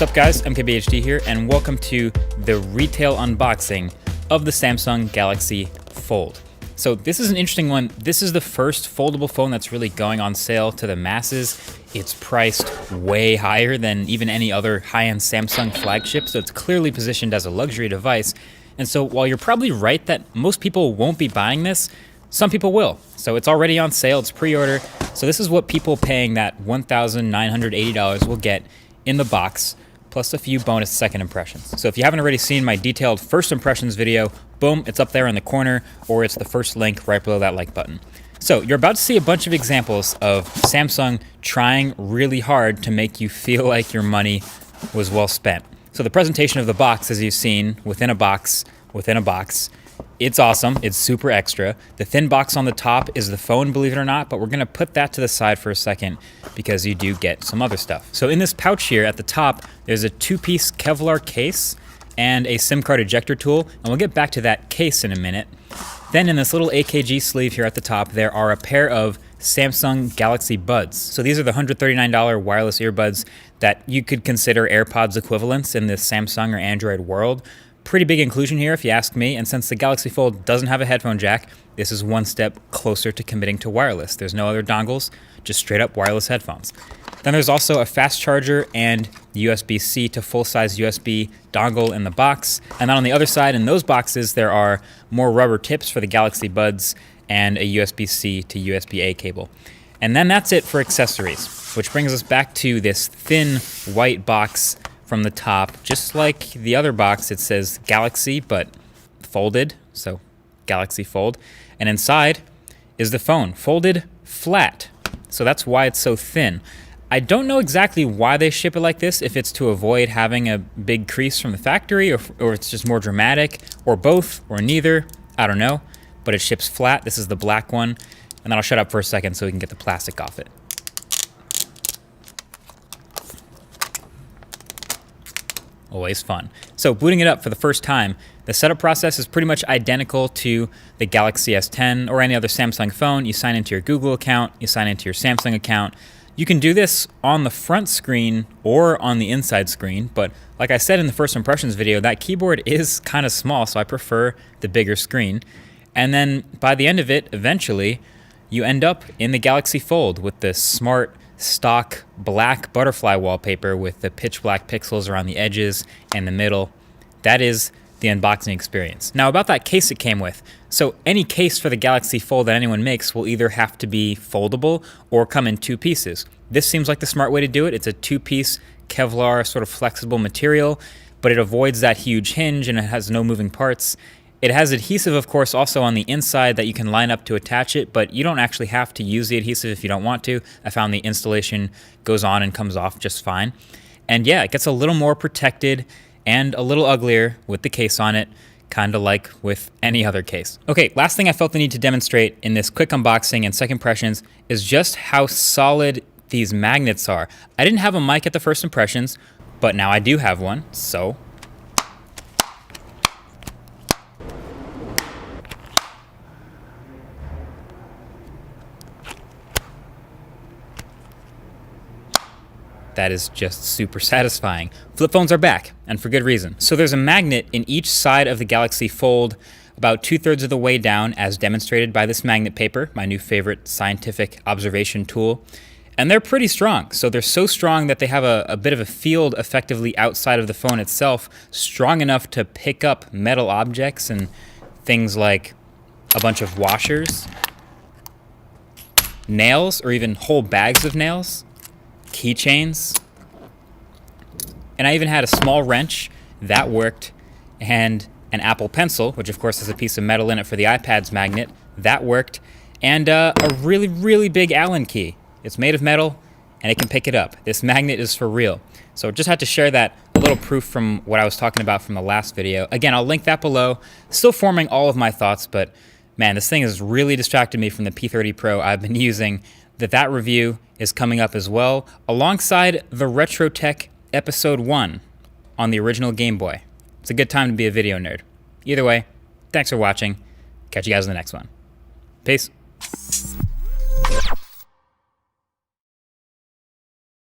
What's up guys, MKBHD here, and welcome to the retail unboxing of the Samsung Galaxy Fold. So this is an interesting one. This is the first foldable phone that's really going on sale to the masses. It's priced way higher than even any other high-end Samsung flagship, so it's clearly positioned as a luxury device. And so while you're probably right that most people won't be buying this, some people will. So it's already on sale, it's pre-order. So this is what people paying that $1,980 will get in the box, plus a few bonus second impressions. So if you haven't already seen my detailed first impressions video, boom, it's up there in the corner, or it's the first link right below that like button. So you're about to see a bunch of examples of Samsung trying really hard to make you feel like your money was well spent. So the presentation of the box, as you've seen, within a box, it's awesome, it's super extra. The thin box on the top is the phone, believe it or not, but we're gonna put that to the side for a second because you do get some other stuff. So in this pouch here at the top, there's a two-piece Kevlar case and a SIM card ejector tool, and we'll get back to that case in a minute. Then in this little AKG sleeve here at the top, there are a pair of Samsung Galaxy Buds. So these are the $139 wireless earbuds that you could consider AirPods equivalents in this Samsung or Android world. Pretty big inclusion here if you ask me, and since the Galaxy Fold doesn't have a headphone jack, this is one step closer to committing to wireless. There's no other dongles, just straight up wireless headphones. Then there's also a fast charger and USB-C to full-size USB dongle in the box. And then on the other side in those boxes, there are more rubber tips for the Galaxy Buds and a USB-C to USB-A cable. And then that's it for accessories, which brings us back to this thin white box from the top. Just like the other box, it says Galaxy, but folded, so Galaxy Fold. And inside is the phone, folded flat. So that's why it's so thin. I don't know exactly why they ship it like this, if it's to avoid having a big crease from the factory, or it's just more dramatic, or both, or neither, I don't know. But it ships flat. This is the black one. And then I'll shut up for a second so we can get the plastic off it. Always fun. So booting it up for the first time, the setup process is pretty much identical to the Galaxy S10 or any other Samsung phone. You sign into your Google account, you sign into your Samsung account. You can do this on the front screen or on the inside screen, but like I said in the first impressions video, that keyboard is kind of small, so I prefer the bigger screen. And then by the end of it, eventually, you end up in the Galaxy Fold with this smart, stock black butterfly wallpaper with the pitch black pixels around the edges and the middle. That is the unboxing experience. Now about that case it came with. So any case for the Galaxy Fold that anyone makes will either have to be foldable or come in two pieces. This seems like the smart way to do it. It's a two-piece Kevlar sort of flexible material, but it avoids that huge hinge and it has no moving parts. It has adhesive, of course, also on the inside that you can line up to attach it, but you don't actually have to use the adhesive if you don't want to. I found the installation goes on and comes off just fine. And yeah, it gets a little more protected and a little uglier with the case on it, kind of like with any other case. Okay, last thing I felt the need to demonstrate in this quick unboxing and second impressions is just how solid these magnets are. I didn't have a mic at the first impressions, but now I do have one, so that is just super satisfying. Flip phones are back, and for good reason. So there's a magnet in each side of the Galaxy Fold, about 2/3 of the way down, as demonstrated by this magnet paper, my new favorite scientific observation tool. And they're pretty strong. So they're so strong that they have a bit of a field effectively outside of the phone itself, strong enough to pick up metal objects and things like a bunch of washers, nails, or even whole bags of nails, keychains, and I even had a small wrench that worked, and an Apple Pencil, which of course has a piece of metal in it for the iPad's magnet, that worked, and a really, really big Allen key. It's made of metal and it can pick it up. This magnet is for real. So just had to share that, a little proof from what I was talking about from the last video. Again, I'll link that below. Still forming all of my thoughts, but man, this thing has really distracted me from the P30 Pro I've been using. That review is coming up as well, alongside the RetroTech Episode 1 on the original Game Boy. It's a good time to be a video nerd. Either way, thanks for watching. Catch you guys in the next one. Peace.